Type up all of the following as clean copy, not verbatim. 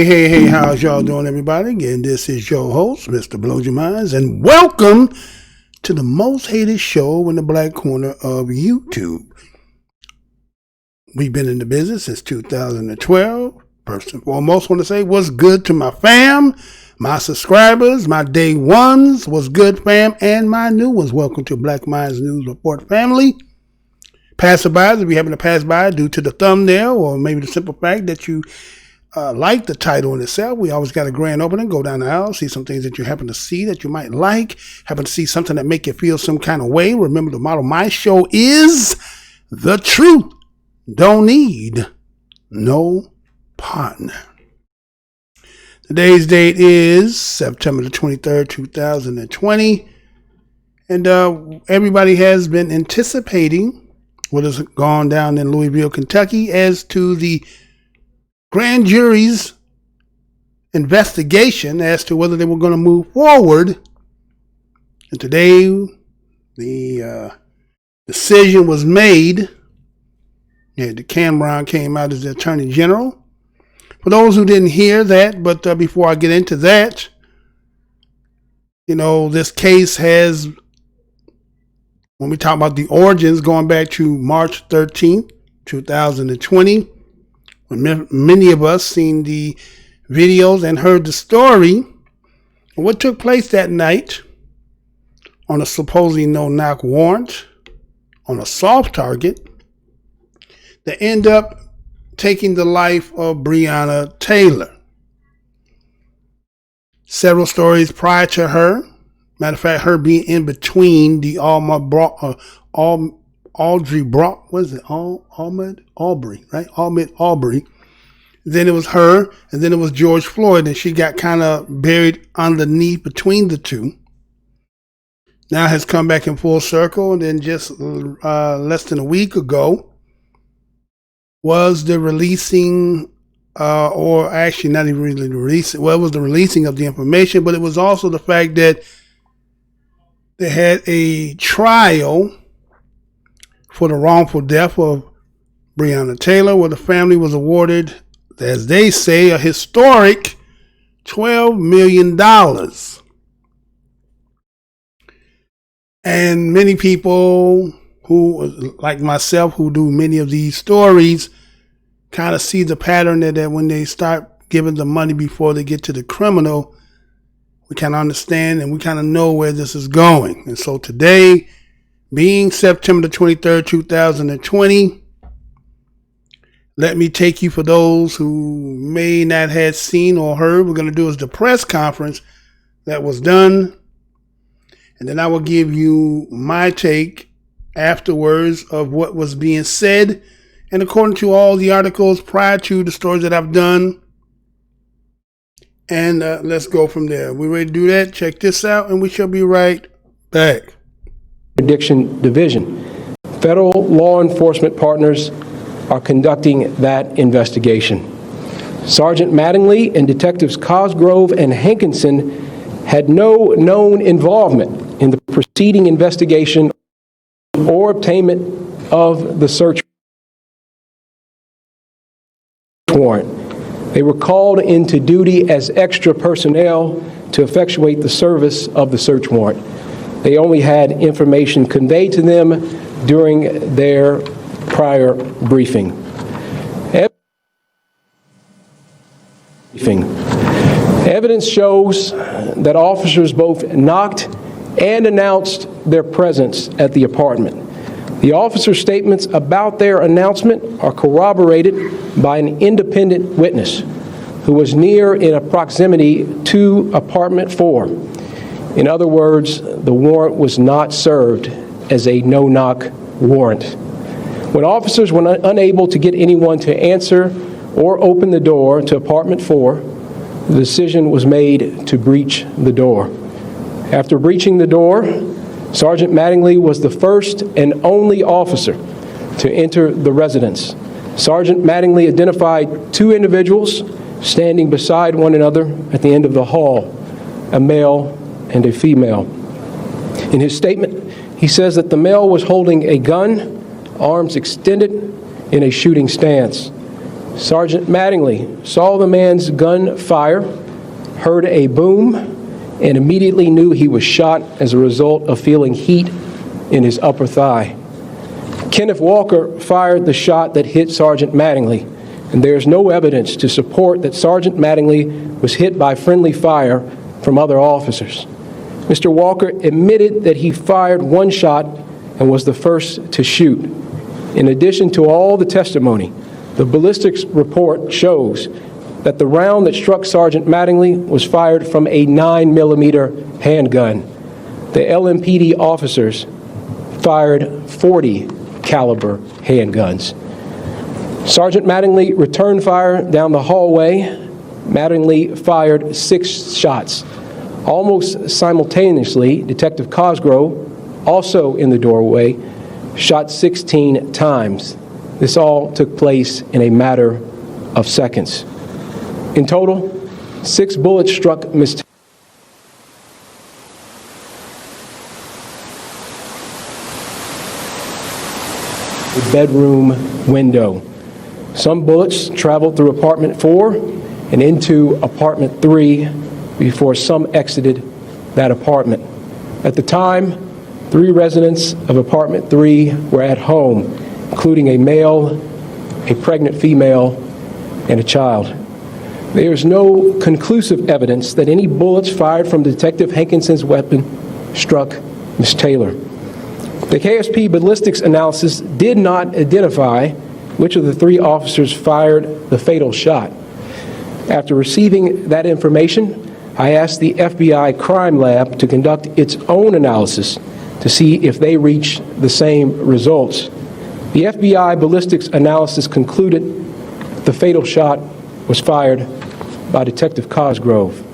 Hey, how's y'all doing, everybody? Again, this is your host, Mr. Blows Your Minds, and welcome to the most hated show in the black corner of YouTube. We've been in the business since 2012. First and foremost, want to say what's good to my fam, my subscribers, my day ones, what's good, fam, and my new ones. Welcome to Black Minds News Report family. Passerbys, if you happen to pass by due to the thumbnail or maybe the simple fact that you like the title in itself, we always got a grand opening. Go down the aisle, see some things that you happen to see that you might like, happen to see something that make you feel some kind of way. Remember, the motto of my show is the truth don't need no partner. Today's date is September the 23rd, 2020. And everybody has been anticipating what has gone down in Louisville, Kentucky as to the grand jury's investigation as to whether they were going to move forward. And today, the decision was made. The Cameron came out as the Attorney General. For those who didn't hear that, but before I get into that, this case has, when we talk about the origins, going back to March 13th, 2020, when many of us seen the videos and heard the story of what took place that night on a supposedly no-knock warrant on a soft target that end up taking the life of Breonna Taylor. Several stories prior to her. Matter of fact, her being in between the Ahmaud Arbery. Then it was her, and then it was George Floyd, and she got kind of buried underneath between the two. Now has come back in full circle, and then just less than a week ago was the releasing, or actually not even really the releasing, well, it was the releasing of the information, but it was also the fact that they had a trial for the wrongful death of Breonna Taylor, where the family was awarded, as they say, a historic $12 million. And many people who, like myself, who do many of these stories, kind of see the pattern that when they start giving the money before they get to the criminal, we kind of understand and we kind of know where this is going. And so today, being September the 23rd, 2020, let me take you, for those who may not have seen or heard, we're going to do is the press conference that was done. And then I will give you my take afterwards of what was being said. And according to all the articles prior to the stories that I've done. And let's go from there. We ready to do that? Check this out, and we shall be right back. Addiction Division. Federal law enforcement partners are conducting that investigation. Sergeant Mattingly and Detectives COSGROVE and HANKERSON had no known involvement in the preceding investigation or obtainment of the search warrant. They were called into duty as extra personnel to effectuate the service of the search warrant. They only had information conveyed to them during their prior briefing. Evidence shows that officers both knocked and announced their presence at the apartment. The officers' statements about their announcement are corroborated by an independent witness who was near in a proximity to apartment 4. In other words, the warrant was not served as a no-knock warrant. When officers were unable to get anyone to answer or open the door to apartment 4, the decision was made to breach the door. After breaching the door, Sergeant Mattingly was the first and only officer to enter the residence. Sergeant Mattingly identified two individuals standing beside one another at the end of the hall, a male and a female. In his statement, he says that the male was holding a gun, arms extended, in a shooting stance. Sergeant Mattingly saw the man's gun fire, heard a boom, and immediately knew he was shot as a result of feeling heat in his upper thigh. Kenneth Walker fired the shot that hit Sergeant Mattingly, and there is no evidence to support that Sergeant Mattingly was hit by friendly fire from other officers. Mr. Walker admitted that he fired one shot and was the first to shoot. In addition to all the testimony, the ballistics report shows that the round that struck Sergeant Mattingly was fired from a 9mm handgun. The LMPD officers fired .40 caliber handguns. Sergeant Mattingly returned fire down the hallway. Mattingly fired 6 shots. Almost simultaneously, Detective COSGROVE, also in the doorway, shot 16 times. This all took place in a matter of seconds. In total, 6 bullets struck Ms. the bedroom window. Some bullets traveled through apartment 4 and into apartment 3 before some exited that apartment. At the time, 3 residents of apartment 3 were at home, including a male, a pregnant female, and a child. There is no conclusive evidence that any bullets fired from Detective Hankerson's weapon struck Ms. Taylor. The KSP ballistics analysis did not identify which of the 3 officers fired the fatal shot. After receiving that information, I asked the FBI crime lab to conduct its own analysis to see if they reached the same results. The FBI ballistics analysis concluded the fatal shot was fired by Detective COSGROVE.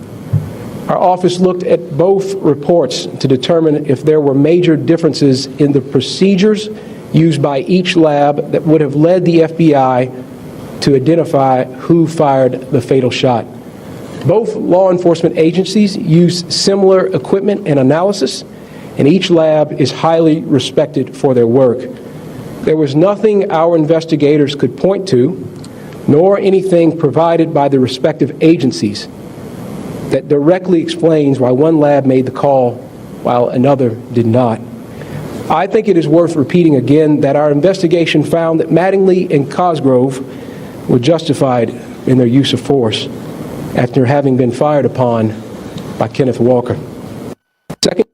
Our office looked at both reports to determine if there were major differences in the procedures used by each lab that would have led the FBI to identify who fired the fatal shot. Both law enforcement agencies use similar equipment and analysis, and each lab is highly respected for their work. There was nothing our investigators could point to, nor anything provided by the respective agencies, that directly explains why one lab made the call while another did not. I think it is worth repeating again that our investigation found that Mattingly and COSGROVE were justified in their use of force after having been fired upon by Kenneth Walker. Second,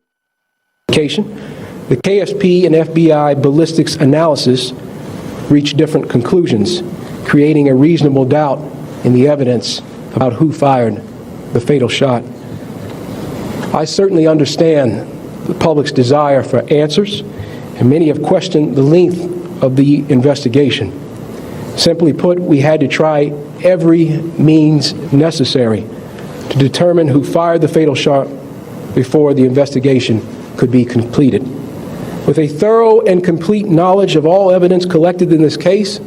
the KSP and FBI ballistics analysis reached different conclusions, creating a reasonable doubt in the evidence about who fired the fatal shot. I certainly understand the public's desire for answers, and many have questioned the length of the investigation. Simply put, we had to try every means necessary to determine who fired the fatal shot before the investigation could be completed. With a thorough and complete knowledge of all evidence collected in this case,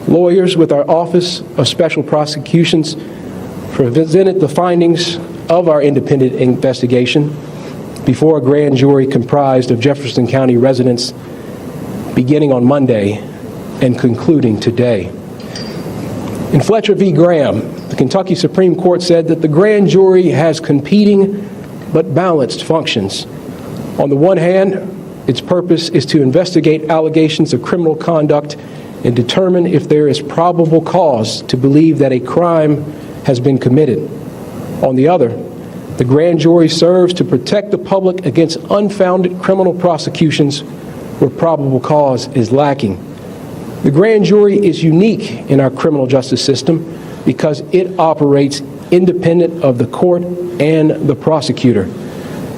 lawyers with our Office of Special Prosecutions presented the findings of our independent investigation before a grand jury comprised of Jefferson County residents beginning on Monday and concluding today. In Fletcher v. Graham, the Kentucky Supreme Court said that the grand jury has competing but balanced functions. On the one hand, its purpose is to investigate allegations of criminal conduct and determine if there is probable cause to believe that a crime has been committed. On the other, the grand jury serves to protect the public against unfounded criminal prosecutions where probable cause is lacking. The grand jury is unique in our criminal justice system because it operates independent of the court and the prosecutor.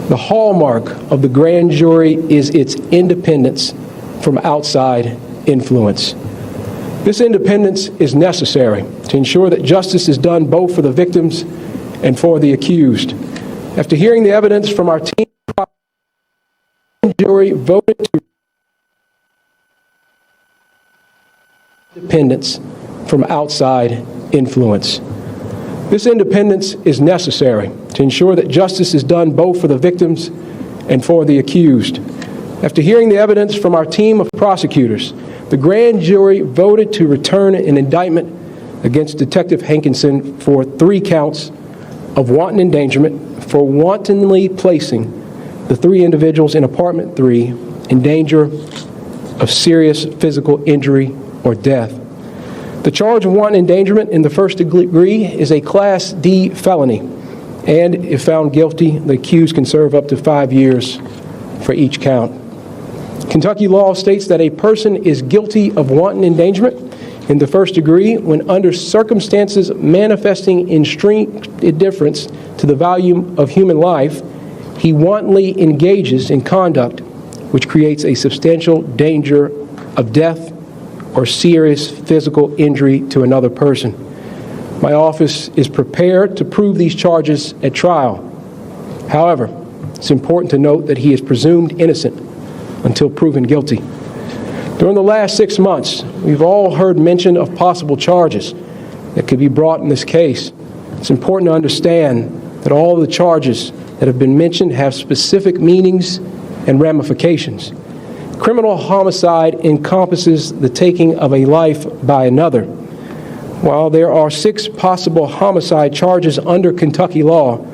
The hallmark of the grand jury is its independence from outside influence. This independence is necessary to ensure that justice is done both for the victims and for the accused. After hearing the evidence from our team, the grand jury voted to independence from outside influence. This independence is necessary to ensure that justice is done both for the victims and for the accused. After hearing the evidence from our team of prosecutors, the grand jury voted to return an indictment against Detective Hankerson for 3 counts of wanton endangerment for wantonly placing the 3 individuals in apartment 3 in danger of serious physical injury or death. The charge of wanton endangerment in the first degree is a Class D felony, and if found guilty, the accused can serve up to 5 years for each count. Kentucky law states that a person is guilty of wanton endangerment in the first degree when, under circumstances manifesting extreme indifference to the value of human life, he wantonly engages in conduct which creates a substantial danger of death or serious physical injury to another person. My office is prepared to prove these charges at trial. However, it's important to note that he is presumed innocent until proven guilty. During the last 6 months, we've all heard mention of possible charges that could be brought in this case. It's important to understand that all of the charges that have been mentioned have specific meanings and ramifications. Criminal homicide encompasses the taking of a life by another. While there are 6 possible homicide charges under Kentucky law,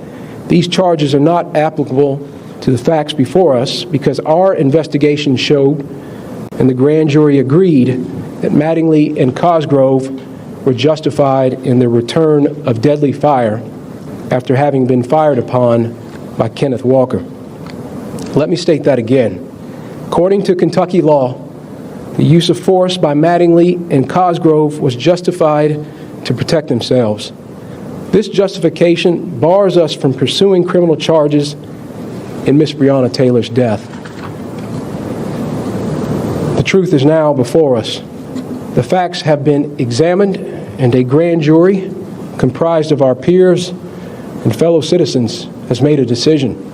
these charges are not applicable to the facts before us because our investigation showed, and the grand jury agreed, that Mattingly and COSGROVE were justified in the return of deadly fire after having been fired upon by Kenneth Walker. Let me state that again. According to Kentucky law, the use of force by Mattingly and COSGROVE was justified to protect themselves. This justification bars us from pursuing criminal charges in Miss Breonna Taylor's death. The truth is now before us. The facts have been examined, and a grand jury comprised of our peers and fellow citizens has made a decision.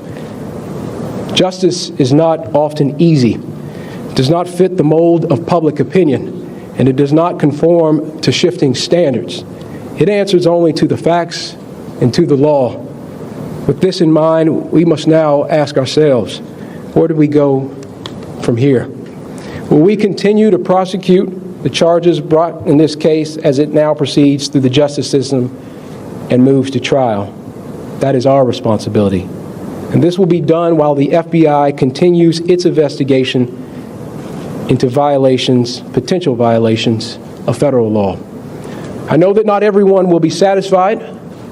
Justice is not often easy. It does not fit the mold of public opinion, and it does not conform to shifting standards. It answers only to the facts and to the law. With this in mind, we must now ask ourselves, where do we go from here? Will we continue to prosecute the charges brought in this case as it now proceeds through the justice system and moves to trial? That is our responsibility. And this will be done while the FBI continues its investigation into violations, potential violations of federal law. I know that not everyone will be satisfied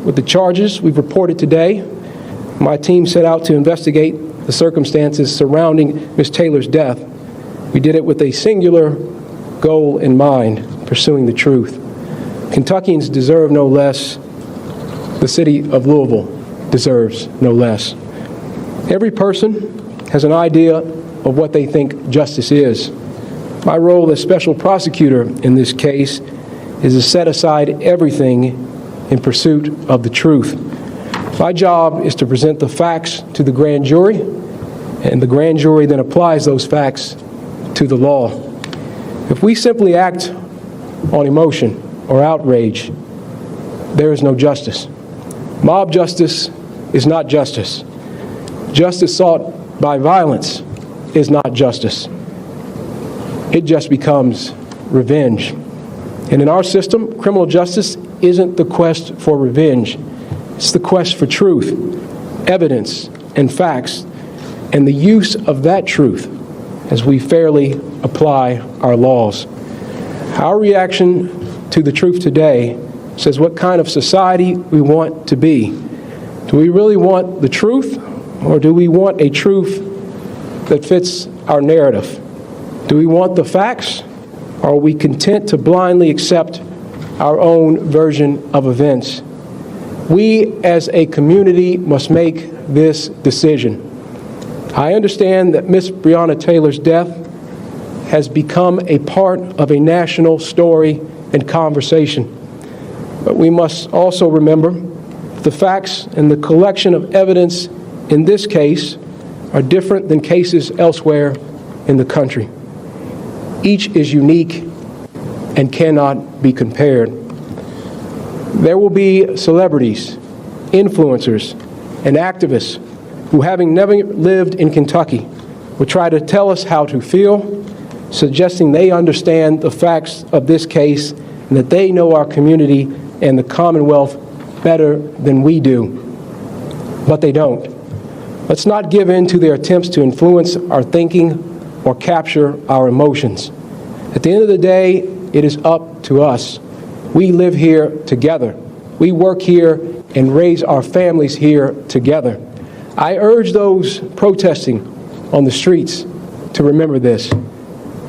with the charges we've reported today. My team set out to investigate the circumstances surrounding Ms. Taylor's death. We did it with a singular goal in mind, pursuing the truth. Kentuckians deserve no less. The city of Louisville deserves no less. Every person has an idea of what they think justice is. My role as special prosecutor in this case is to set aside everything in pursuit of the truth. My job is to present the facts to the grand jury, and the grand jury then applies those facts to the law. If we simply act on emotion or outrage, there is no justice. Mob justice is not justice. Justice sought by violence is not justice. It just becomes revenge. And in our system, criminal justice isn't the quest for revenge. It's the quest for truth, evidence, and facts, and the use of that truth as we fairly apply our laws. Our reaction to the truth today says what kind of society we want to be. Do we really want the truth, or do we want a truth that fits our narrative? Do we want the facts, or are we content to blindly accept our own version of events? We as a community must make this decision. I understand that Miss Breonna Taylor's death has become a part of a national story and conversation. But we must also remember the facts and the collection of evidence in this case are different than cases elsewhere in the country. Each is unique and cannot be compared. There will be celebrities, influencers, and activists who, having never lived in Kentucky, will try to tell us how to feel, suggesting they understand the facts of this case and and that they know our community and the Commonwealth better than we do. But they don't. Let's not give in to their attempts to influence our thinking or capture our emotions. At the end of the day, it is up to us. We live here together. We work here and raise our families here together. I urge those protesting on the streets to remember this.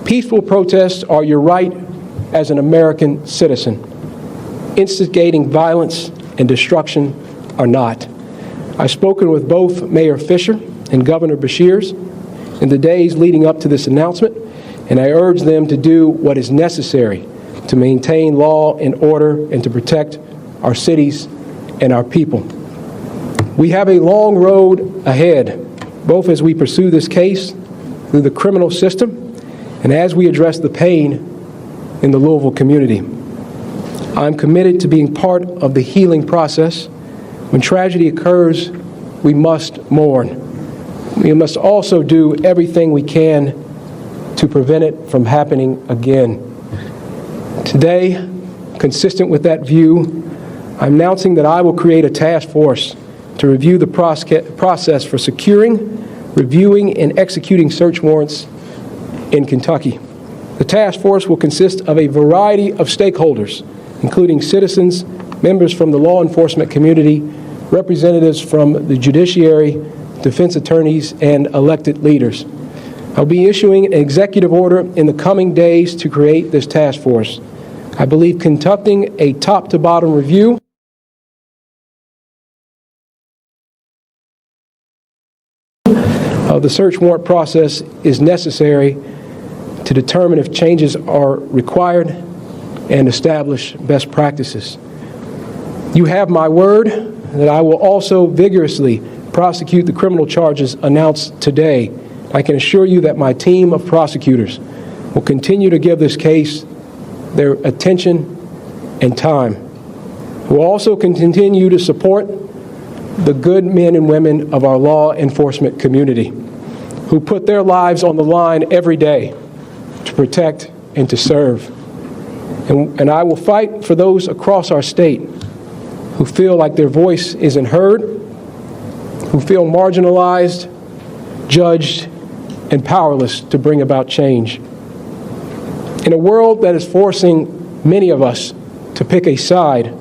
Peaceful protests are your right as an American citizen. Instigating violence and destruction are not. I've spoken with both Mayor Fisher and Governor Beshears in the days leading up to this announcement, and I urge them to do what is necessary to maintain law and order and to protect our cities and our people. We have a long road ahead, both as we pursue this case through the criminal system and as we address the pain in the Louisville community. I'm committed to being part of the healing process. When tragedy occurs, we must mourn. We must also do everything we can to prevent it from happening again. Today, consistent with that view, I'm announcing that I will create a task force to review the process for securing, reviewing, and executing search warrants in Kentucky. The task force will consist of a variety of stakeholders, including citizens, members from the law enforcement community, representatives from the judiciary, defense attorneys, and elected leaders. I'll be issuing an executive order in the coming days to create this task force. I believe conducting a top-to-bottom review of the search warrant process is necessary to determine if changes are required and establish best practices. You have my word that I will also vigorously prosecute the criminal charges announced today. I can assure you that my team of prosecutors will continue to give this case their attention and time. We'll also continue to support the good men and women of our law enforcement community who put their lives on the line every day to protect and to serve. And I will fight for those across our state who feel like their voice isn't heard, who feel marginalized, judged, and powerless to bring about change. In a world that is forcing many of us to pick a side,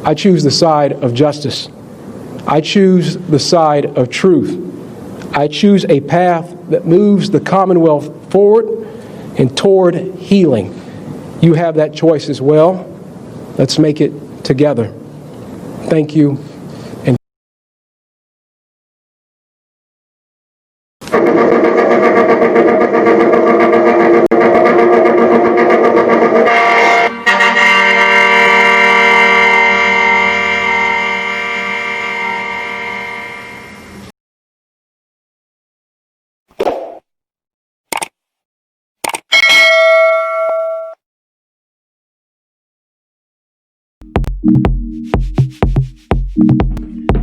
I choose the side of justice. I choose the side of truth. I choose a path that moves the Commonwealth forward and toward healing. You have that choice as well. Let's make it together. Thank you.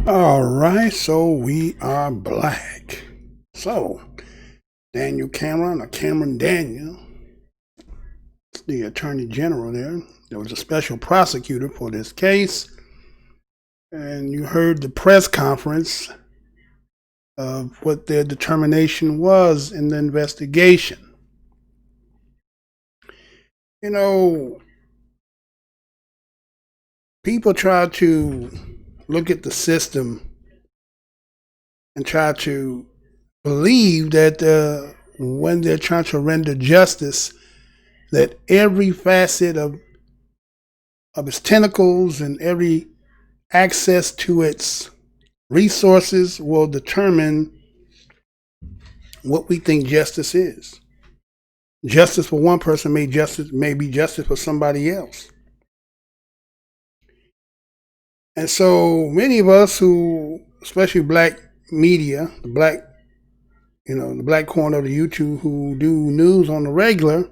All right, so we are black. So, Daniel Cameron, or Cameron Daniel, the Attorney General there was a special prosecutor for this case. And you heard the press conference of what their determination was in the investigation. You know, people try to look at the system and try to believe that when they're trying to render justice, that every facet of its tentacles and every access to its resources will determine what we think justice is. Justice for one person may be justice for somebody else. And so many of us who, especially black media, the black corner of the YouTube who do news on the regular,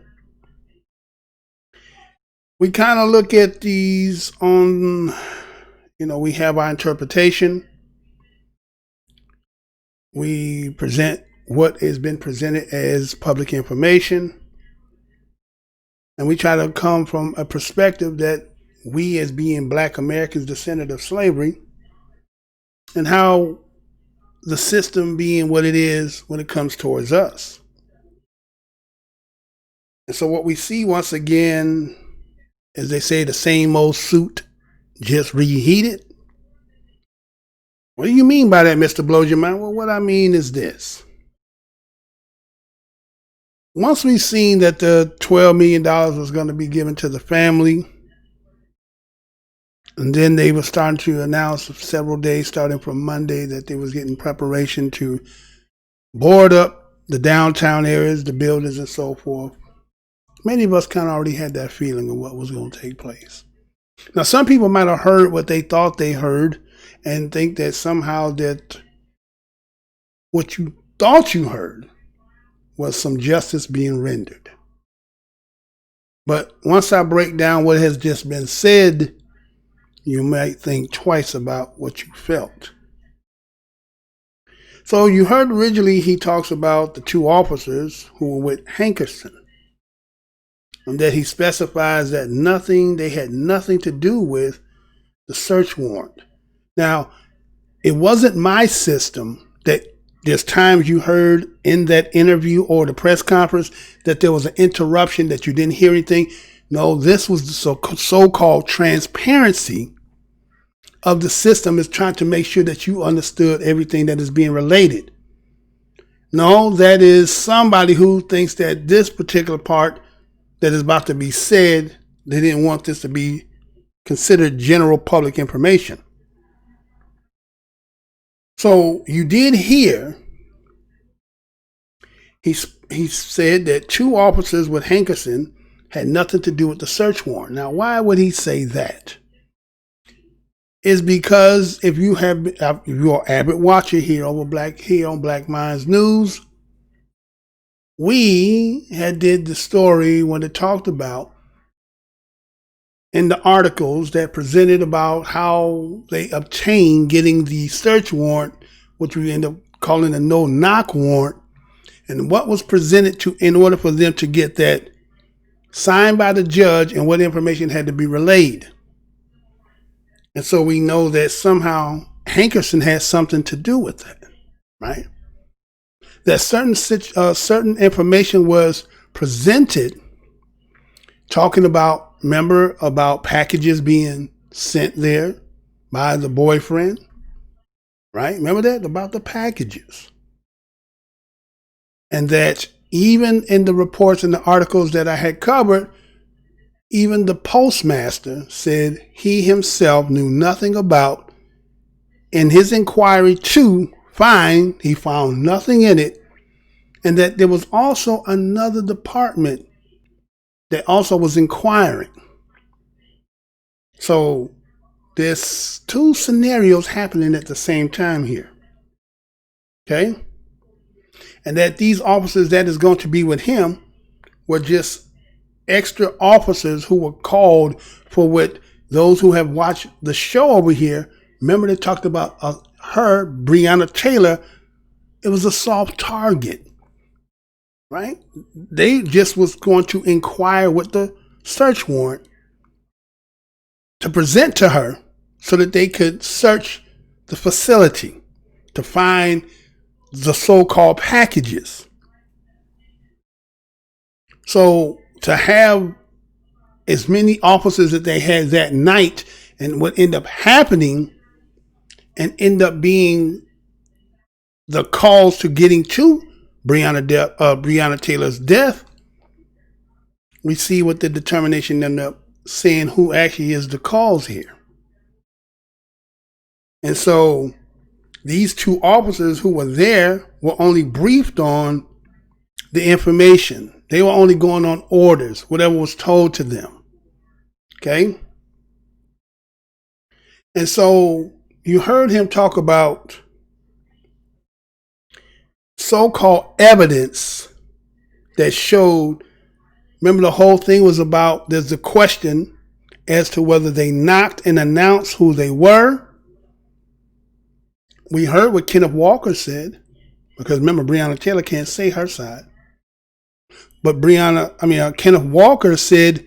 we kind of look at these on, we have our interpretation. We present what has been presented as public information. And we try to come from a perspective that we, as being Black Americans descended of slavery, and how the system being what it is when it comes towards us. And so what we see once again, as they say, the same old suit, just reheated. What do you mean by that, Mr. Blows Your Mind? Well, what I mean is this. Once we've seen that the $12 million was going to be given to the family, and then they were starting to announce several days starting from Monday that they was getting preparation to board up the downtown areas, the buildings and so forth. Many of us kind of already had that feeling of what was going to take place. Now, some people might have heard what they thought they heard and think that somehow that what you thought you heard was some justice being rendered. But once I break down what has just been said, you might think twice about what you felt. So you heard originally he talks about the two officers who were with Hankerson, and that he specifies that they had nothing to do with the search warrant. Now, it wasn't my system that there's times you heard in that interview or the press conference that there was an interruption, that you didn't hear anything. No, this was the so-called transparency of the system, is trying to make sure that you understood everything that is being related. No, that is somebody who thinks that this particular part that is about to be said, they didn't want this to be considered general public information. So you did hear he said that two officers with Hankerson had nothing to do with the search warrant. Now, why would he say that? Is because if you're an avid watcher here on Black Minds News, we had did the story when it talked about in the articles that presented about how they obtained getting the search warrant, which we end up calling a no-knock warrant, and what was presented to in order for them to get that signed by the judge and what information had to be relayed. And so we know that somehow Hankerson had something to do with that, right? That certain information was presented talking about, remember, about packages being sent there by the boyfriend, right? Remember that? About the packages. And that even in the reports and the articles that I had covered, even the postmaster said he himself knew nothing about. In his inquiry to find, he found nothing in it. And that there was also another department that also was inquiring. So there's two scenarios happening at the same time here. Okay? And that these officers that is going to be with him were just extra officers who were called for what those who have watched the show over here, remember they talked about her, Breonna Taylor, it was a soft target, right? They just was going to inquire with the search warrant to present to her so that they could search the facility to find the so-called packages. So to have as many officers that they had that night, and what ended up happening and end up being the cause to getting to Breonna Taylor's death, we see what the determination ended up saying who actually is the cause here. And so these two officers who were there were only briefed on the information. They were only going on orders, whatever was told to them. Okay? And so you heard him talk about so-called evidence that showed, remember the whole thing was about, there's a question as to whether they knocked and announced who they were. We heard what Kenneth Walker said, because remember, Breonna Taylor can't say her side. But Kenneth Walker said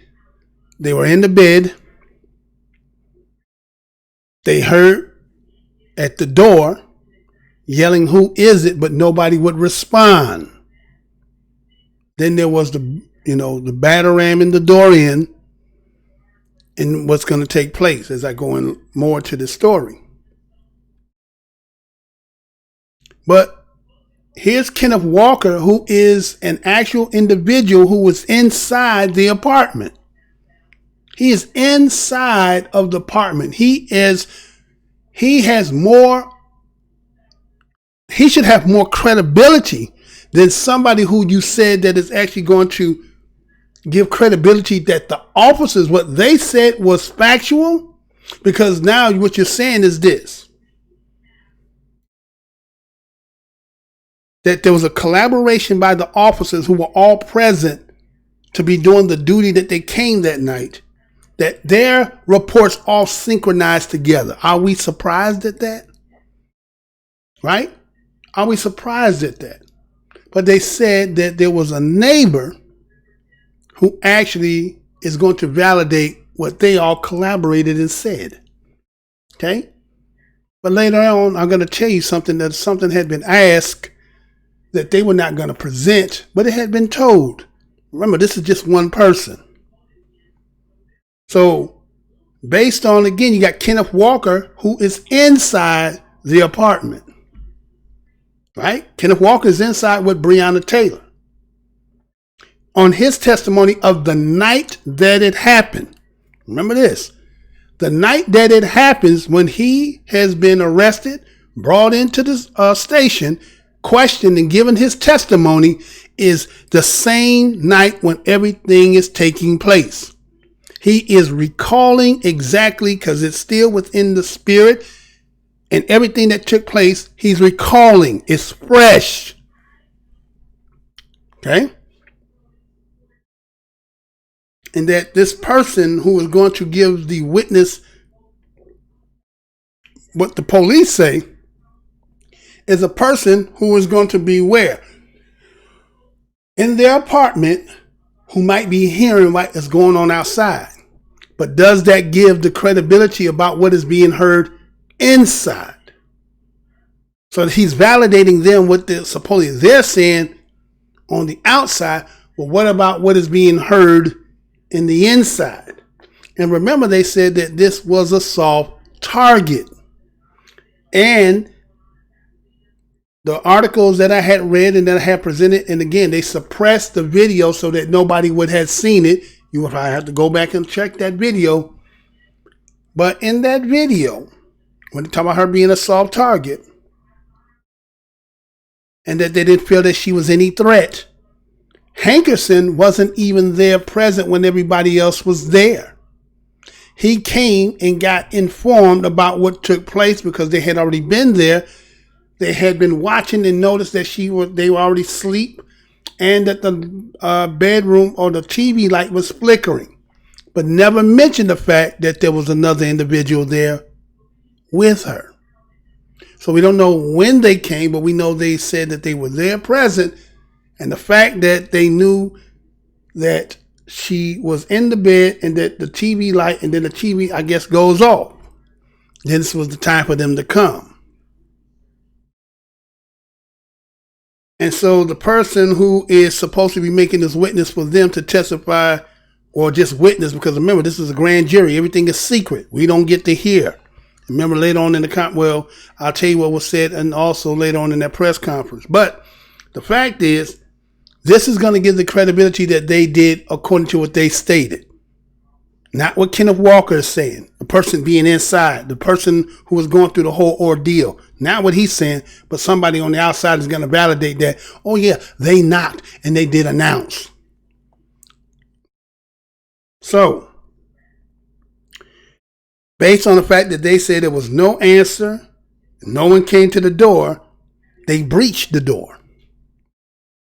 they were in the bed. They heard at the door yelling, "Who is it?" But nobody would respond. Then there was the batter ramming the door in, and what's going to take place as I go in more to the story. But here's Kenneth Walker, who is an actual individual who was inside the apartment. He is inside of the apartment. He should have more credibility than somebody who you said that is actually going to give credibility that the officers, what they said was factual. Because now what you're saying is this, that there was a collaboration by the officers who were all present to be doing the duty that they came that night, that their reports all synchronized together. Are we surprised at that? Right? Are we surprised at that? But they said that there was a neighbor who actually is going to validate what they all collaborated and said. Okay? But later on, I'm going to tell you something had been asked that they were not going to present, but it had been told. Remember, this is just one person. So, based on, again, you got Kenneth Walker, who is inside the apartment. Right? Kenneth Walker is inside with Breonna Taylor. On his testimony of the night that it happened. Remember this. The night that it happens, when he has been arrested, brought into the station, questioned and given his testimony, is the same night when everything is taking place. He is recalling exactly, because it's still within the spirit, and everything that took place, he's recalling. It's fresh. Okay? And that this person who is going to give the witness what the police say is a person who is going to be where? In their apartment, who might be hearing what is going on outside. But does that give the credibility about what is being heard inside? So he's validating them what supposedly they're saying on the outside. Well, what about what is being heard in the inside? And remember, they said that this was a soft target. And the articles that I had read and that I had presented, and again, they suppressed the video so that nobody would have seen it. You would have to go back and check that video. But in that video, when they talk about her being a soft target, and that they didn't feel that she was any threat, Hankerson wasn't even there present when everybody else was there. He came and got informed about what took place because they had already been there. They had been watching and noticed that they were already asleep, and that the bedroom or the TV light was flickering, but never mentioned the fact that there was another individual there with her. So we don't know when they came, but we know they said that they were there present, and the fact that they knew that she was in the bed and that the TV light, and then the TV, I guess, goes off. Then this was the time for them to come. And so the person who is supposed to be making this witness for them to testify or just witness, because remember, this is a grand jury. Everything is secret. We don't get to hear. Remember later on in the I'll tell you what was said, and also later on in that press conference. But the fact is, this is going to give the credibility that they did according to what they stated. Not what Kenneth Walker is saying, the person being inside, the person who was going through the whole ordeal. Not what he's saying, but somebody on the outside is going to validate that, oh yeah, they knocked and they did announce. So, based on the fact that they said there was no answer, no one came to the door, they breached the door.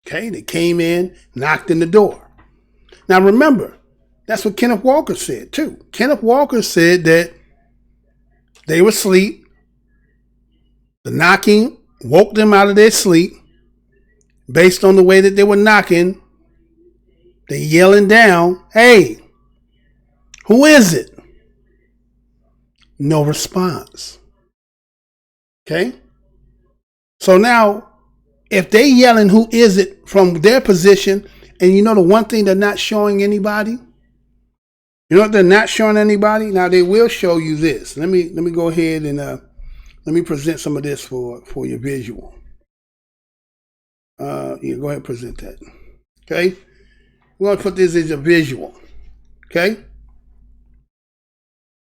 Okay, they came in, knocked in the door. Now remember, that's what Kenneth Walker said too. Kenneth Walker said that they were asleep. The knocking woke them out of their sleep based on the way that they were knocking. They yelling down, hey, who is it? No response. Okay? So now, if they yelling, who is it, from their position, and you know the one thing they're not showing anybody? You know what they're not showing anybody? Now they will show you this. Let me go ahead and let me present some of this for your visual. You go ahead and present that. Okay? We're going to put this as a visual. Okay?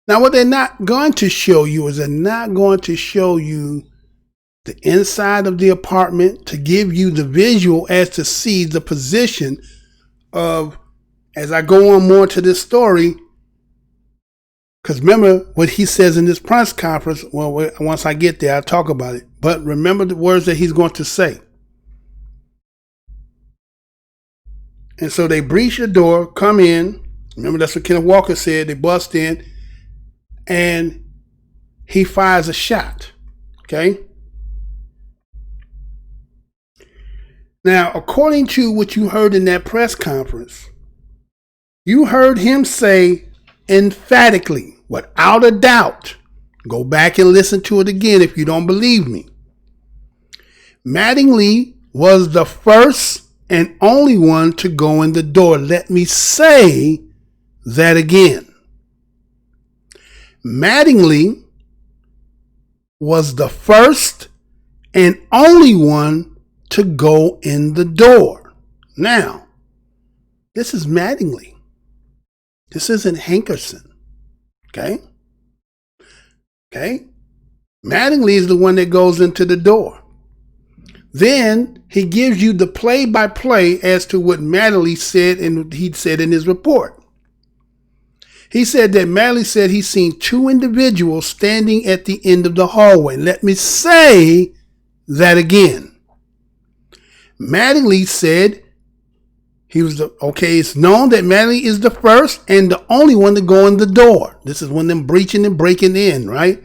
Now what they're not going to show you is they're not going to show you the inside of the apartment to give you the visual as to see the position of, as I go on more to this story, because remember what he says in this press conference. Well, once I get there, I'll talk about it. But remember the words that he's going to say. And so they breach the door, come in. Remember, that's what Kenneth Walker said. They bust in, and he fires a shot. Okay? Now, according to what you heard in that press conference, you heard him say emphatically, without a doubt, go back and listen to it again if you don't believe me. Mattingly was the first and only one to go in the door. Let me say that again. Mattingly was the first and only one to go in the door. Now, this is Mattingly. This isn't Hankerson. Okay? Okay? Mattingly is the one that goes into the door. Then he gives you the play-by-play as to what Mattingly said, and he said in his report. He said that Mattingly said he's seen two individuals standing at the end of the hallway. Let me say that again. Mattingly said it's known that Mattingly is the first and the only one to go in the door. This is when them breaching and breaking in, right?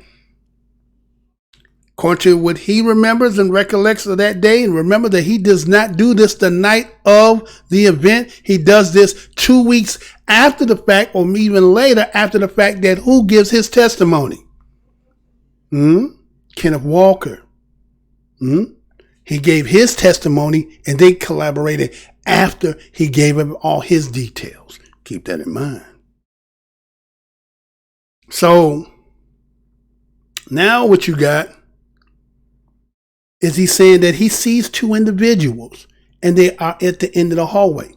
According to what he remembers and recollects of that day, and remember that he does not do this the night of the event. He does this 2 weeks after the fact, or even later after the fact, that who gives his testimony? Kenneth Walker. He gave his testimony, and they collaborated after he gave him all his details. Keep that in mind. So now what you got is he saying that he sees two individuals and they are at the end of the hallway.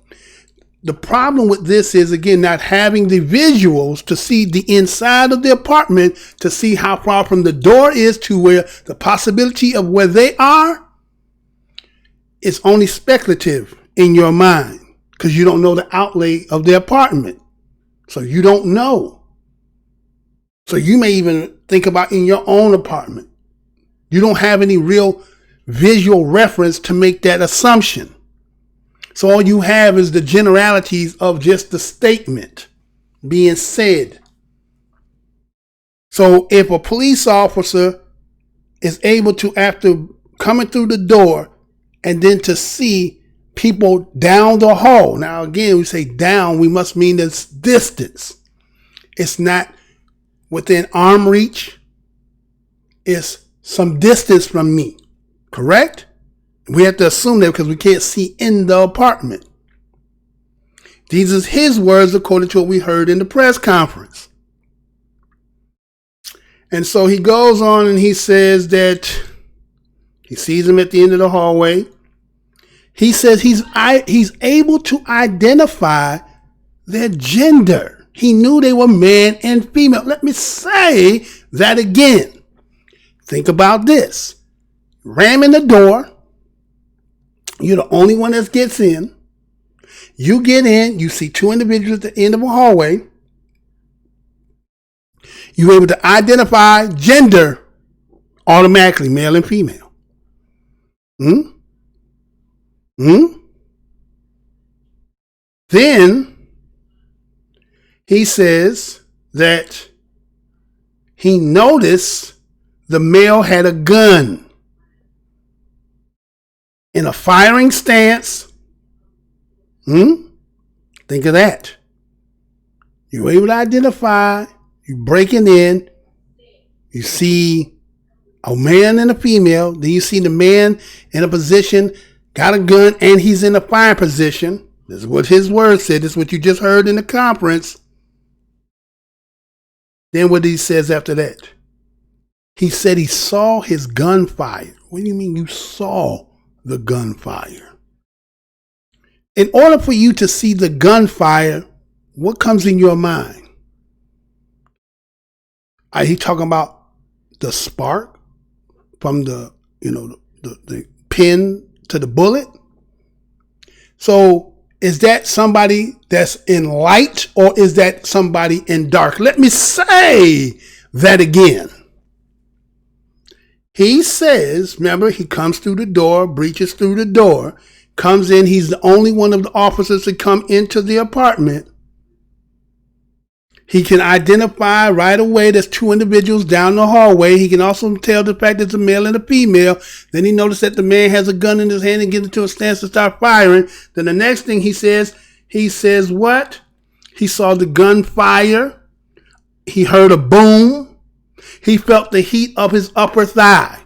The problem with this is, again, not having the visuals to see the inside of the apartment, to see how far from the door is to where the possibility of where they are. It's only speculative in your mind because you don't know the outlay of the apartment. So you don't know. So you may even think about in your own apartment. You don't have any real visual reference to make that assumption. So all you have is the generalities of just the statement being said. So if a police officer is able to, after coming through the door, and then to see people down the hall. Now, again, we say down, we must mean this distance. It's not within arm reach. It's some distance from me. Correct? We have to assume that because we can't see in the apartment. These are his words according to what we heard in the press conference. And so he goes on and he says that he sees them at the end of the hallway. He says he's able to identify their gender. He knew they were man and female. Let me say that again. Think about this. Ramming the door. You're the only one that gets in. You get in. You see two individuals at the end of a hallway. You're able to identify gender automatically, male and female. Then he says that he noticed the male had a gun in a firing stance. Think of that. You're able to identify, you breaking in, you see a man and a female, then you see the man in a position, got a gun, and he's in a fire position. This is what his word said. This is what you just heard in the conference. Then what he says after that? He said he saw his gunfire. What do you mean you saw the gunfire? In order for you to see the gunfire, what comes in your mind? Are he talking about the spark from the pin to the bullet? So is that somebody that's in light or is that somebody in dark? Let me say that again. He says, remember, he comes through the door, breaches through the door, comes in. He's the only one of the officers to come into the apartment. He can identify right away there's two individuals down the hallway. He can also tell the fact that it's a male and a female. Then he noticed that the man has a gun in his hand and gets into a stance to start firing. Then the next thing he says what? He saw the gunfire. He heard a boom. He felt the heat of his upper thigh.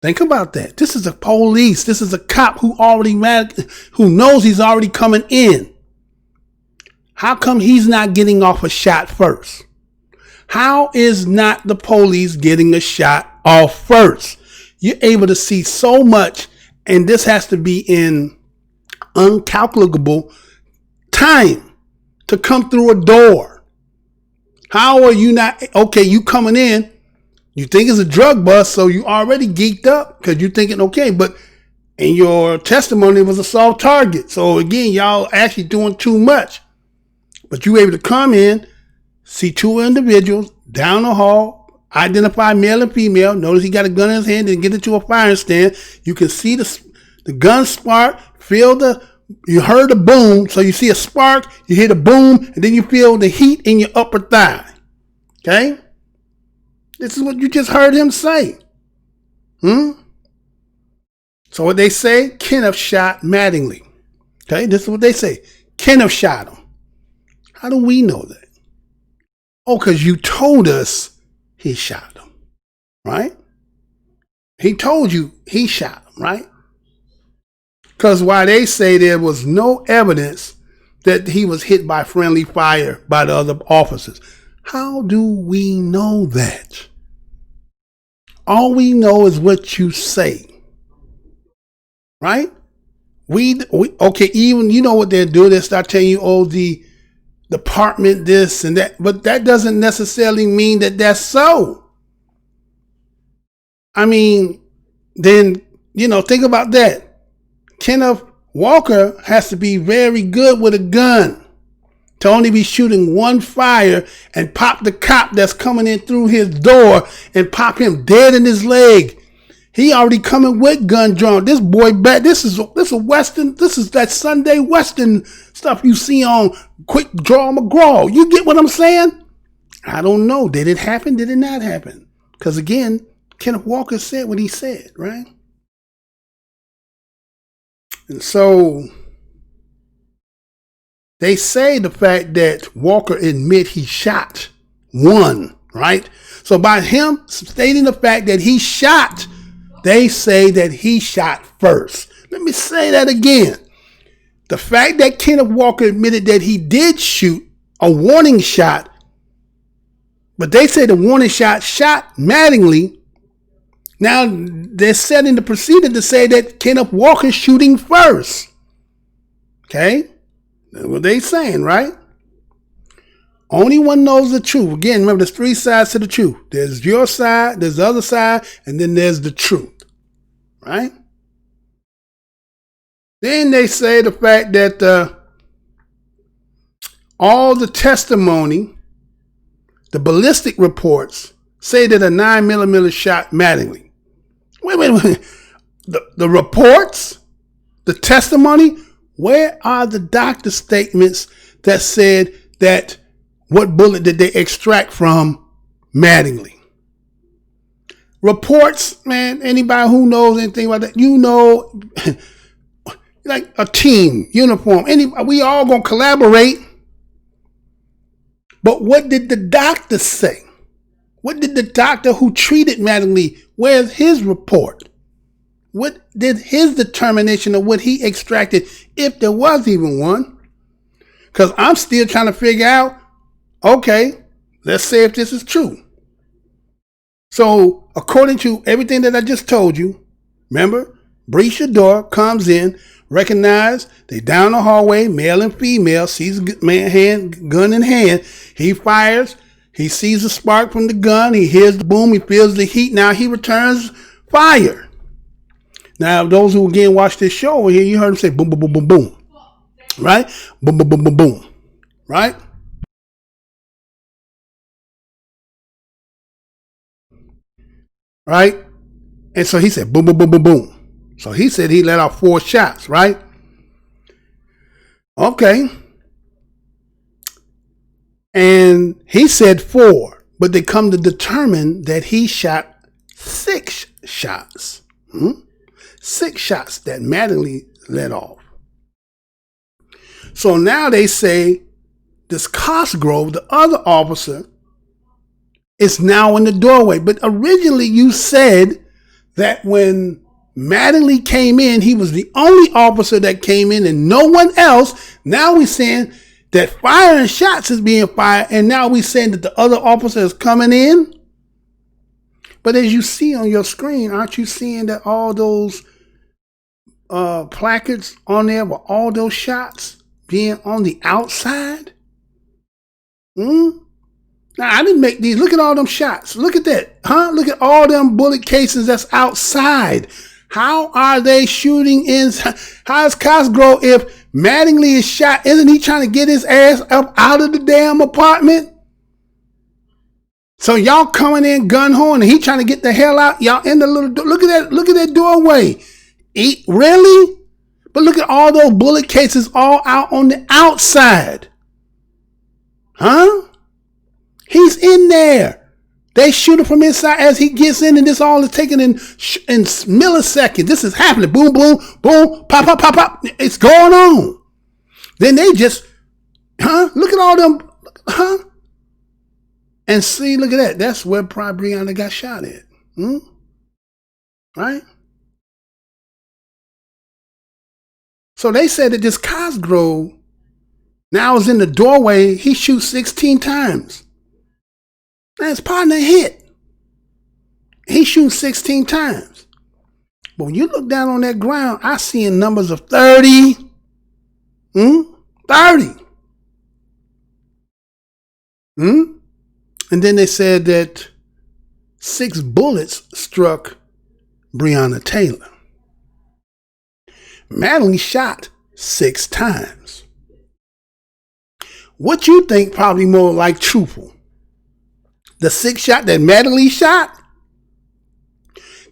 Think about that. This is a police. This is a cop who knows he's already coming in. How come he's not getting off a shot first? How is not the police getting a shot off first? You're able to see so much, and this has to be in uncalculable time to come through a door. How are you not? Okay, you coming in. You think it's a drug bust, so you already geeked up because you're thinking, okay, but in your testimony, it was a soft target. So again, y'all actually doing too much. But you were able to come in, see two individuals down the hall, identify male and female. Notice he got a gun in his hand and get into a firing stand. You can see the gun spark, you heard the boom. So you see a spark, you hear the boom, and then you feel the heat in your upper thigh. Okay? This is what you just heard him say. So what they say, Kenneth shot Mattingly. Okay, this is what they say. Kenneth shot him. How do we know that? Oh, because you told us he shot him, right? He told you he shot him, right? Because why they say there was no evidence that he was hit by friendly fire by the other officers. How do we know that? All we know is what you say, right? Okay, even you know what they'll do. They'll start telling you, oh, the department, this and that. But that doesn't necessarily mean that that's so. I mean, then, think about that. Kenneth Walker has to be very good with a gun to only be shooting one fire and pop the cop that's coming in through his door and pop him dead in his leg. He already coming with gun drawn. This boy back. This is a Western. This is that Sunday Western stuff you see on Quick Draw McGraw. You get what I'm saying? I don't know. Did it happen? Did it not happen? Because again, Kenneth Walker said what he said, right? And so they say the fact that Walker admit he shot one, right? So by him stating the fact that he shot, they say that he shot first. Let me say that again. The fact that Kenneth Walker admitted that he did shoot a warning shot, but they say the warning shot Mattingly. Now they're setting the proceeding to say that Kenneth Walker's shooting first. Okay? That's what they saying, right? Only one knows the truth. Again, remember, there's three sides to the truth. There's your side, there's the other side, and then there's the truth. Right? Then they say the fact that all the testimony, the ballistic reports, say that a 9mm shot Mattingly. Wait. The reports, the testimony, where are the doctor statements that said that what bullet did they extract from Mattingly? Reports, man, anybody who knows anything about that, like a team, uniform. We all gonna collaborate. But what did the doctor say? What did the doctor who treated Mattingly, where's his report? What did his determination of what he extracted, if there was even one? Because I'm still trying to figure out, okay, let's say if this is true. So according to everything that I just told you, remember, breach your door, comes in, recognize, they down the hallway, male and female, sees a man gun in hand. He fires, he sees a spark from the gun, he hears the boom, he feels the heat. Now he returns fire. Now, those who again watch this show over here, you heard him say boom, boom, boom, boom, boom. Right? Boom, boom, boom, boom, boom. Right? Right? And so he said boom, boom, boom, boom, boom. So he said he let off 4 shots, right? Okay. And he said 4, but they come to determine that he shot 6 shots. 6 shots that Mattingly let off. So now they say this COSGROVE, the other officer, is now in the doorway. But originally you said that when Mattingly came in, he was the only officer that came in and no one else. Now we're saying that firing shots is being fired, and now we're saying that the other officer is coming in. But as you see on your screen, aren't you seeing that all those placards on there with all those shots being on the outside? Now, I didn't make these. Look at all them shots. Look at that. Look at all them bullet casings that's outside. How are they shooting in? How is COSGROVE, if Mattingly is shot, isn't he trying to get his ass up out of the damn apartment? So y'all coming in gun ho, and he trying to get the hell out. Y'all in the little door. Look at that doorway. Really? But look at all those bullet cases all out on the outside. He's in there. They shoot him from inside as he gets in, and this all is taken in milliseconds. This is happening. Boom, boom, boom, pop, pop, pop, pop. It's going on. Then they just, look at all them, And see, look at that. That's where probably Breonna got shot at. Right? So they said that this COSGROVE now is in the doorway. He shoots 16 times. Now his partner hit. He shoots 16 times. But when you look down on that ground, I see in numbers of 30. 30. And then they said that 6 bullets struck Breonna Taylor. Mattingly shot 6 times. What you think probably more like truthful? The 6 shot that Mattingly shot?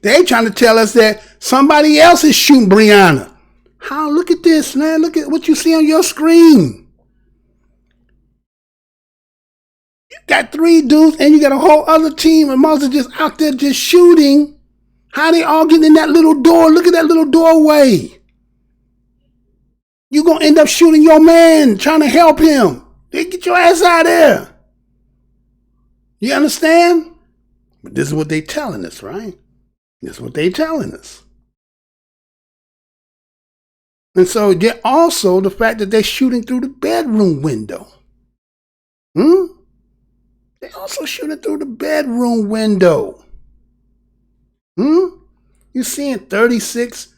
They trying to tell us that somebody else is shooting Breonna. How? Look at this, man. Look at what you see on your screen. You got 3 dudes and you got a whole other team and most are just out there just shooting. How they all getting in that little door? Look at that little doorway. You're going to end up shooting your man, trying to help him. Get your ass out of there. You understand? But this is what they telling us, right? This is what they telling us. And so also the fact that they're shooting through the bedroom window. They also shooting through the bedroom window. You're seeing 36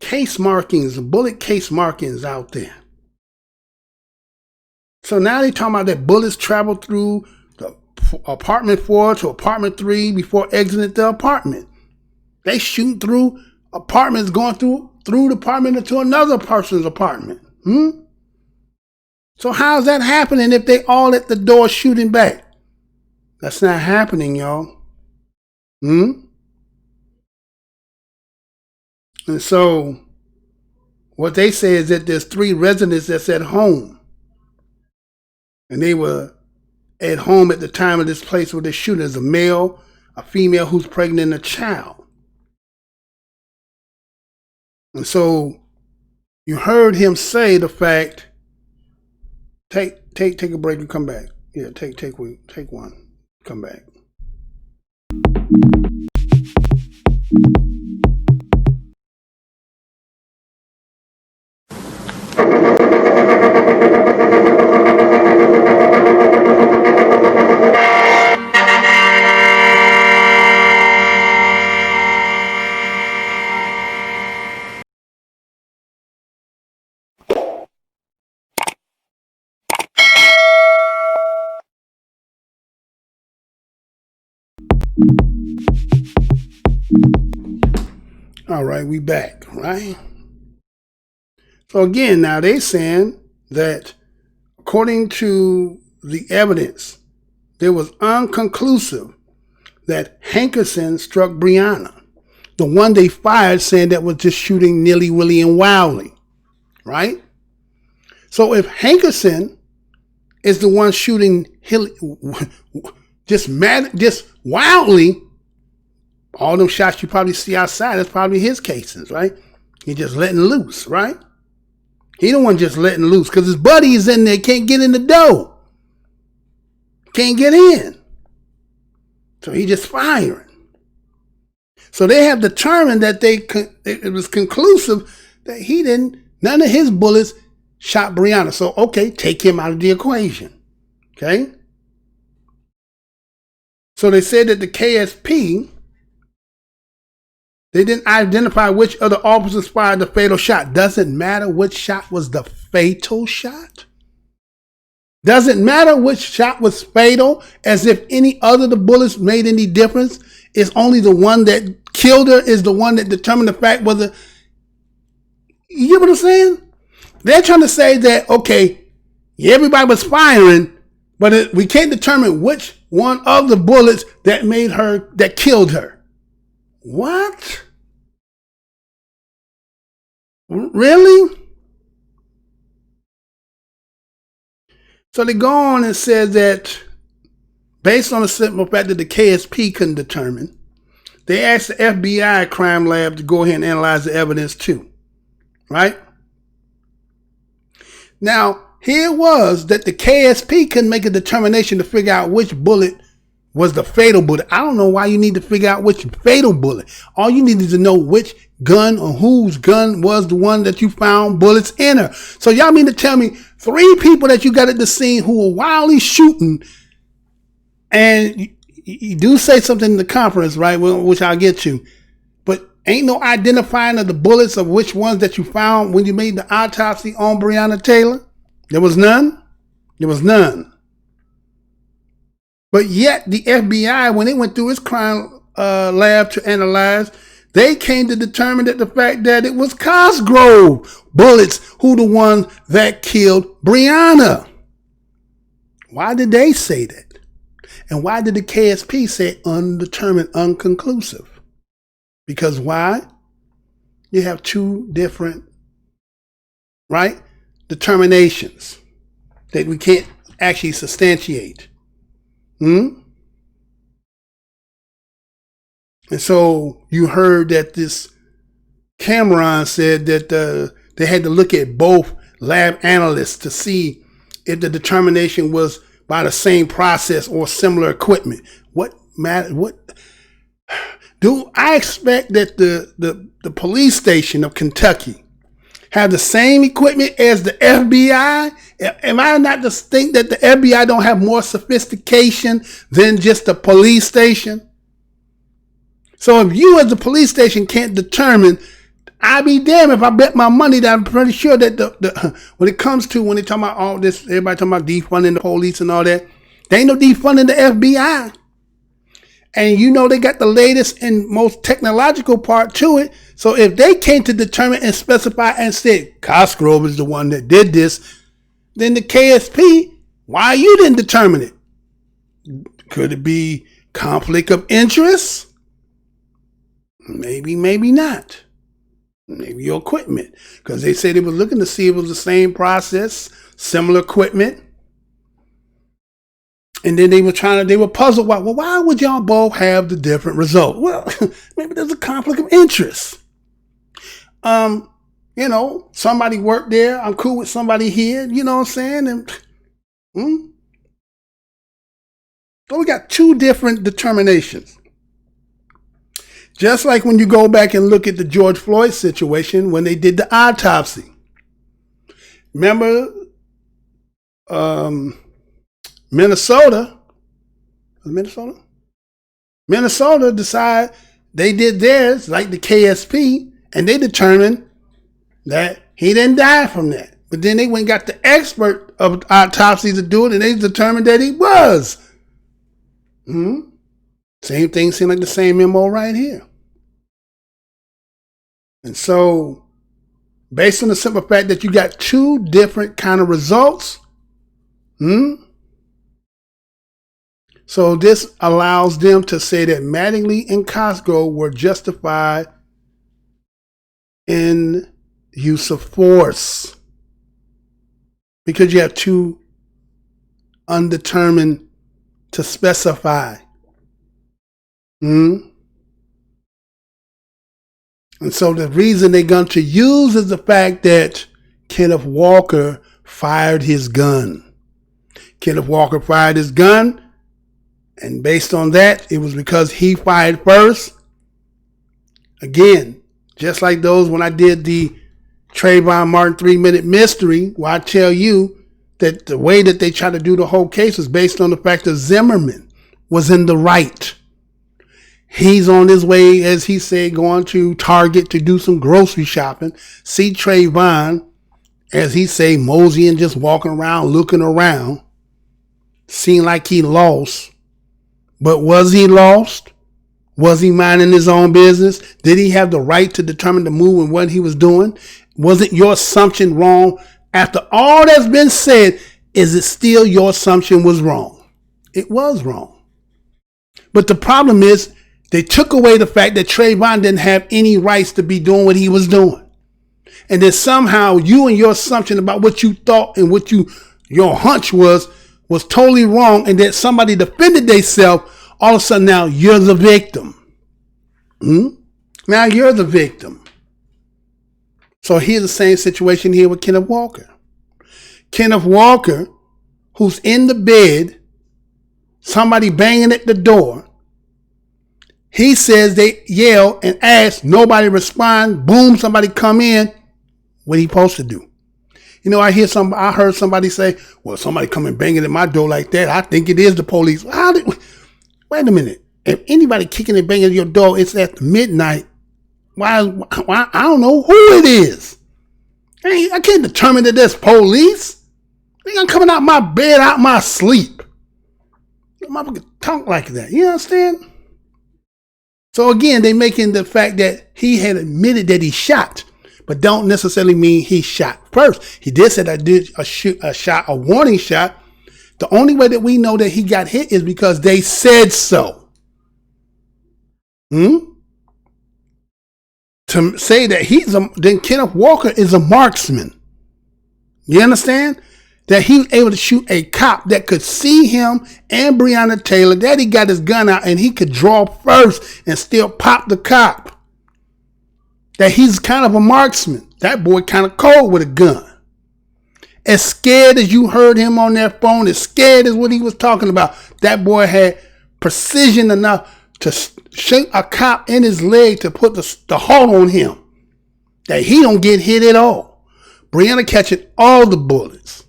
case markings, bullet case markings out there. So now they're talking about that bullets travel through the apartment 4 to apartment 3 before exiting the apartment. They shoot through apartments, going through the apartment into another person's apartment. So how's that happening if they all at the door shooting back? That's not happening, y'all. And so what they say is that there's 3 residents that's at home. And they were at home at the time of this place where they're shooting. There's a male, a female who's pregnant, and a child. And so you heard him say the fact, take a break and come back. Yeah, take one, come back. All right, we back, right? So again, now they saying that according to the evidence, there was unconclusive that Hankerson struck Breonna, the one they fired saying that was just shooting nilly-willy and wildly, right? So if Hankerson is the one shooting just wildly, all them shots you probably see outside, that's probably his cases, right? He just letting loose, right? He the one just letting loose because his buddy is in there, can't get in the door. Can't get in. So he just firing. So they have determined that it was conclusive that none of his bullets shot Breonna. So, okay, take him out of the equation. Okay? So they said that the KSP, they didn't identify which other officers fired the fatal shot. Doesn't matter which shot was the fatal shot. Doesn't matter which shot was fatal, as if any other of the bullets made any difference. It's only the one that killed her is the one that determined the fact whether, you get what I'm saying? They're trying to say that, okay, everybody was firing, but we can't determine which one of the bullets that killed her. What? Really? So they go on and said that based on the simple fact that the KSP couldn't determine, they asked the FBI crime lab to go ahead and analyze the evidence too. Right? Now, here it was that the KSP couldn't make a determination to figure out which bullet was the fatal bullet. I don't know why you need to figure out which fatal bullet. All you needed to know which gun or whose gun was the one that you found bullets in her. So y'all mean to tell me 3 people that you got at the scene who were wildly shooting, and you do say something in the conference, right, which I'll get to, but ain't no identifying of the bullets of which ones that you found when you made the autopsy on Breonna Taylor? There was none? There was none. But yet the FBI, when it went through its crime lab to analyze, they came to determine that the fact that it was COSGROVE bullets who the ones that killed Breonna. Why did they say that? And why did the KSP say undetermined, unconclusive? Because why? You have 2 different, right, determinations that we can't actually substantiate. And so you heard that this Cameron said that they had to look at both lab analysts to see if the determination was by the same process or similar equipment. What matter? What do I expect that the police station of Kentucky have the same equipment as the FBI? Am I not to think that the FBI don't have more sophistication than just the police station? So if you as the police station can't determine, I'd be damned if I bet my money that I'm pretty sure that when it comes to, when they talk about all this, everybody talking about defunding the police and all that, they ain't no defunding the FBI. And you know they got the latest and most technological part to it. So if they came to determine and specify and said COSGROVE is the one that did this, then the KSP, why you didn't determine it? Could it be conflict of interest? Maybe, maybe not. Maybe your equipment. Because they said they were looking to see if it was the same process, similar equipment. And then they were puzzled. Well, why would y'all both have the different result? Well, maybe there's a conflict of interest. somebody worked there. I'm cool with somebody here. You know what I'm saying? And so we got two different determinations. Just like when you go back and look at the George Floyd situation when they did the autopsy. Remember, Minnesota decided they did theirs, like the KSP, and they determined that he didn't die from that. But then they went and got the expert of autopsy to do it, and they determined that he was. Same thing seemed like the same MO right here. And so, based on the simple fact that you got two different kind of results, so this allows them to say that Mattingly and COSGROVE were justified in use of force because you have two undetermined to specify. And so the reason they're going to use is the fact that Kenneth Walker fired his gun. Kenneth Walker fired his gun, and based on that, it was because he fired first. Again, just like those when I did the Trayvon Martin 3-minute mystery, where I tell you that the way that they try to do the whole case was based on the fact that Zimmerman was in the right. He's on his way, as he said, going to Target to do some grocery shopping. See Trayvon, as he say, moseying, just walking around, looking around. Seemed like he lost. But was he lost? Was he minding his own business? Did he have the right to determine the move and what he was doing? Wasn't your assumption wrong? After all that's been said, is it still your assumption was wrong? It was wrong. But the problem is, they took away the fact that Trayvon didn't have any rights to be doing what he was doing. And then somehow you and your assumption about what you thought and what your hunch was totally wrong, and that somebody defended themselves, all of a sudden now you're the victim. Now you're the victim. So here's the same situation here with Kenneth Walker. Kenneth Walker, who's in the bed, somebody banging at the door. He says they yell and ask, nobody respond, boom, somebody come in. What he supposed to do? I heard somebody say, well, somebody coming banging at my door like that, I think it is the police. Wait a minute. If anybody kicking and banging at your door, it's at midnight. Why I don't know who it is. I can't determine that that's police. I'm coming out my bed, out my sleep. You motherfucker talk like that. You understand? So again, they making the fact that he had admitted that he shot, but don't necessarily mean he shot first. He did say that I did a warning shot. The only way that we know that he got hit is because they said so. To say that then Kenneth Walker is a marksman. You understand? That he was able to shoot a cop that could see him and Breonna Taylor, that he got his gun out and he could draw first and still pop the cop. That he's kind of a marksman. That boy kind of cold with a gun. As scared as you heard him on that phone, as scared as what he was talking about, that boy had precision enough to shoot a cop in his leg to put the halt on him. That he don't get hit at all. Breonna catching all the bullets.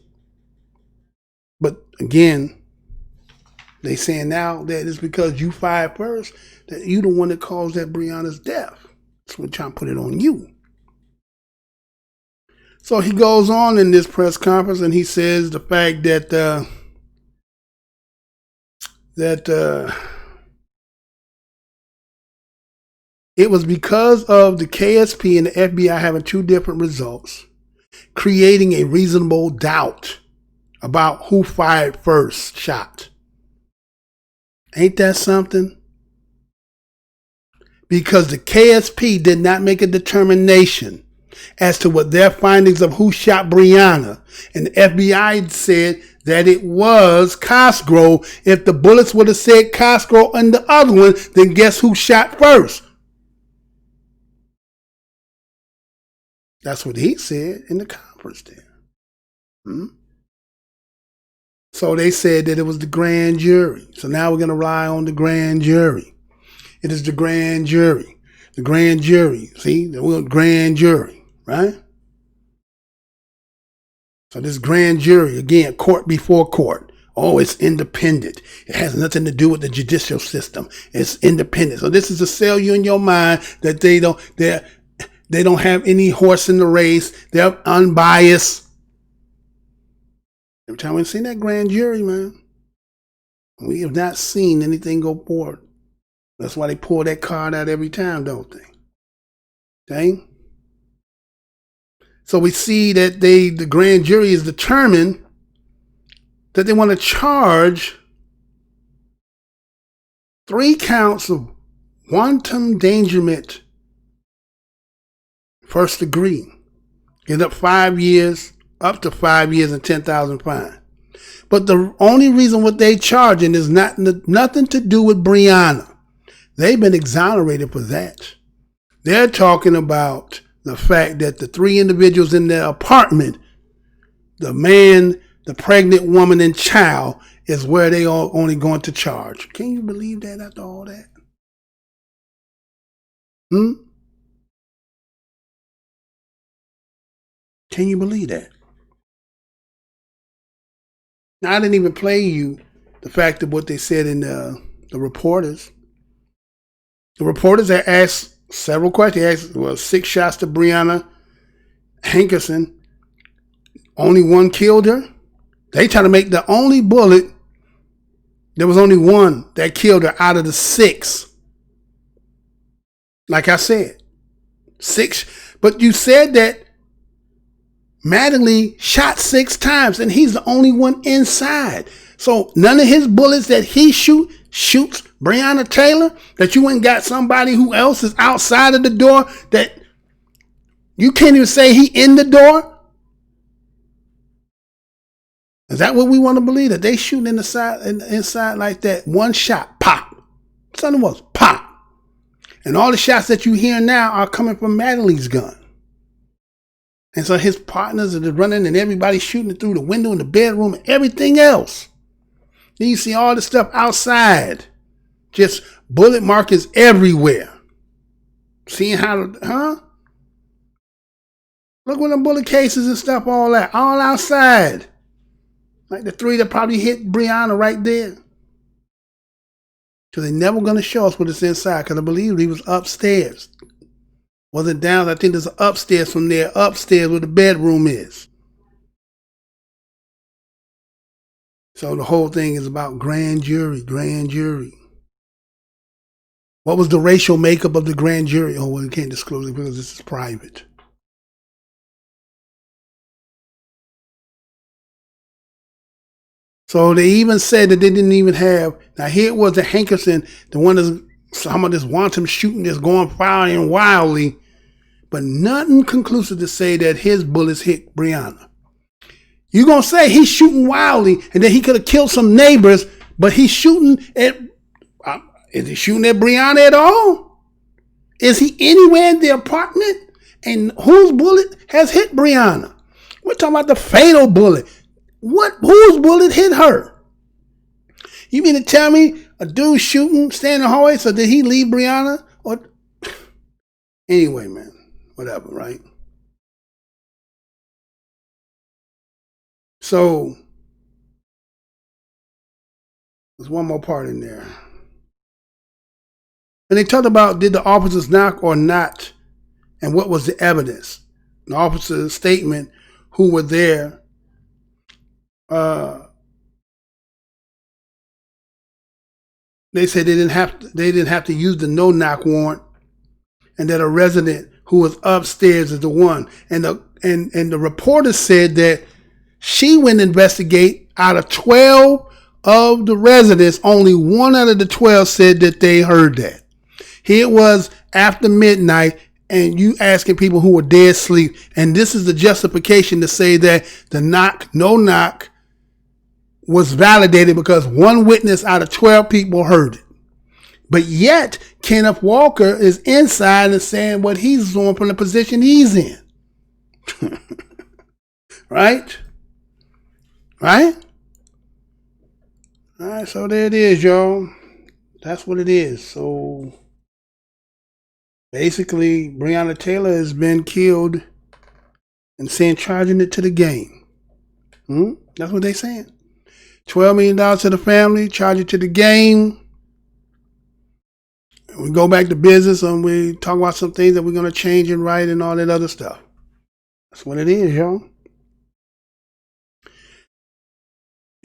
But again, they saying now that it's because you fired first, that you the one that caused that Breonna's death. So we're trying to put it on you. So he goes on in this press conference and he says the fact that it was because of the KSP and the FBI having two different results, creating a reasonable doubt about who fired first shot. Ain't that something? Because the KSP did not make a determination as to what their findings of who shot Breonna. And the FBI said that it was COSGROVE. If the bullets would have said COSGROVE and the other one, then guess who shot first? That's what he said in the conference there. So they said that it was the grand jury. So now we're going to rely on the grand jury. It is the grand jury. The grand jury. See, we're grand jury, right? So this grand jury, again, court before court. Oh, it's independent. It has nothing to do with the judicial system. It's independent. So this is to sell you in your mind that they don't have any horse in the race. They're unbiased. Every time we've seen that grand jury, man, we have not seen anything go forward. That's why they pull that card out every time, don't they? Okay? So we see that the grand jury is determined that they want to charge 3 counts of wanton endangerment, first degree. Get up 5 years, up to 5 years and 10,000 fine. But the only reason what they charging is nothing to do with Breonna. They've been exonerated for that. They're talking about the fact that the 3 individuals in their apartment, the man, the pregnant woman, and child, is where they are only going to charge. Can you believe that after all that? Can you believe that? Now, I didn't even play you the fact of what they said in the reporters. The reporters had asked several questions. They asked, 6 shots to Breonna HANKERSON. Only 1 killed her. They try to make the only bullet. There was only 1 that killed her out of the 6. Like I said, 6. But you said that Mattingly shot 6 times, and he's the only one inside. So none of his bullets that he shoots Breonna Taylor, that you went and got somebody who else is outside of the door that you can't even say he in the door. Is that what we want to believe? That they shooting inside like that? 1 shot, pop. Something was pop. And all the shots that you hear now are coming from Mattingly's gun. And so his partners are running and everybody shooting it through the window in the bedroom and everything else. Then you see all the stuff outside. Just bullet markings everywhere. Seeing how, Look at the bullet cases and stuff, all that. All outside. Like the 3 that probably hit Breonna right there. So they're never going to show us what is inside, because I believe he was upstairs. Wasn't down. I think there's an upstairs from there, upstairs where the bedroom is. So the whole thing is about grand jury, grand jury. What was the racial makeup of the grand jury? Oh, well, we can't disclose it because this is private. So they even said that they didn't even have, now here it was the HANKERSON, the one that's some of this wanton shooting that's going firing wildly, but nothing conclusive to say that his bullets hit Breonna. You're going to say he's shooting wildly and that he could have killed some neighbors, but he's shooting at, is he shooting at Breonna at all? Is he anywhere in the apartment? And whose bullet has hit Breonna? We're talking about the fatal bullet. Whose bullet hit her? You mean to tell me a dude shooting, staying in the hallway, so did he leave Breonna? Or anyway, man, whatever, right? So there's one more part in there. And they talked about, did the officers knock or not, and what was the evidence? The officer's statement, who were there, they said they didn't have to use the no-knock warrant, and that a resident who was upstairs is the one. And the reporter said that she went to investigate. Out of 12 of the residents, only 1 out of the 12 said that they heard that. Here it was after midnight, and you asking people who were dead asleep, and this is the justification to say that the no knock was validated because 1 witness out of 12 people heard it. But yet, Kenneth Walker is inside and saying what he's doing from the position he's in. Right? Right? All right, so there it is, y'all. That's what it is. So basically, Breonna Taylor has been killed and charging it to the game. That's what they're saying. $12 million to the family, charge it to the game. We go back to business and we talk about some things that we're going to change and right and all that other stuff. That's what it is, y'all.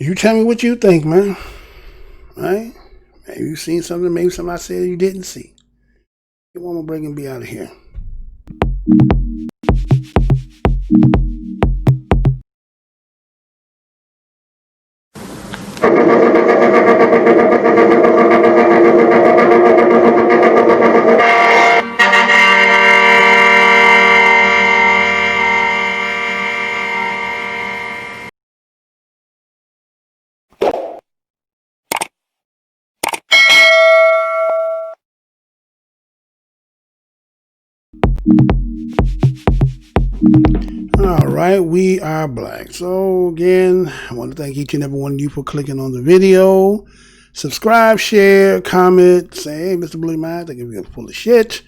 You tell me what you think, man. Right? Maybe you've seen something, maybe somebody said you didn't see. Get one more break and be out of here. All right, we are black. So again, I want to thank each and every one of you for clicking on the video. Subscribe, share, comment, say, hey, Mr. Blue Man, I think you're full of shit.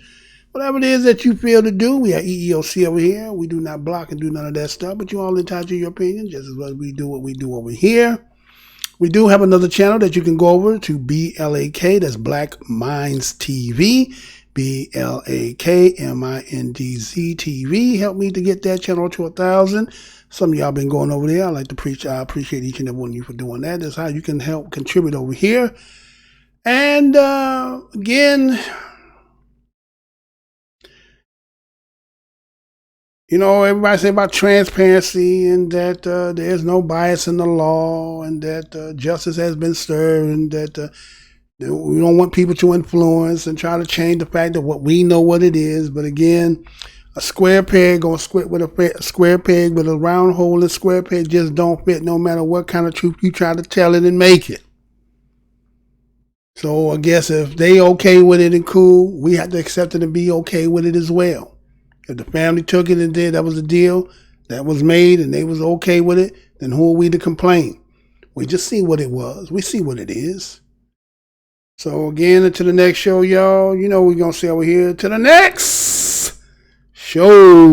Whatever it is that you feel to do, we are EEOC over here. We do not block and do none of that stuff, but you all entitled to your opinion, just as well as we do what we do over here. We do have another channel that you can go over to BLAK, that's Black Minds TV. BLAKMINDZ TV. Help me to get that channel to 1,000. Some of y'all been going over there. I like to preach. I appreciate each and every one of you for doing that. That's how you can help contribute over here. And again, you know, everybody say about transparency and that there's no bias in the law and that justice has been served and that we don't want people to influence and try to change the fact of what we know what it is. But again, a square peg gonna square with a square peg, but a round hole and square peg just don't fit no matter what kind of truth you try to tell it and make it. So I guess if they okay with it and cool, we have to accept it and be okay with it as well. If the family took it and did, that was a deal that was made and they was okay with it, then who are we to complain? We just see what it was. We see what it is. So again, until the next show, y'all, you know we're going to see over here. To the next show.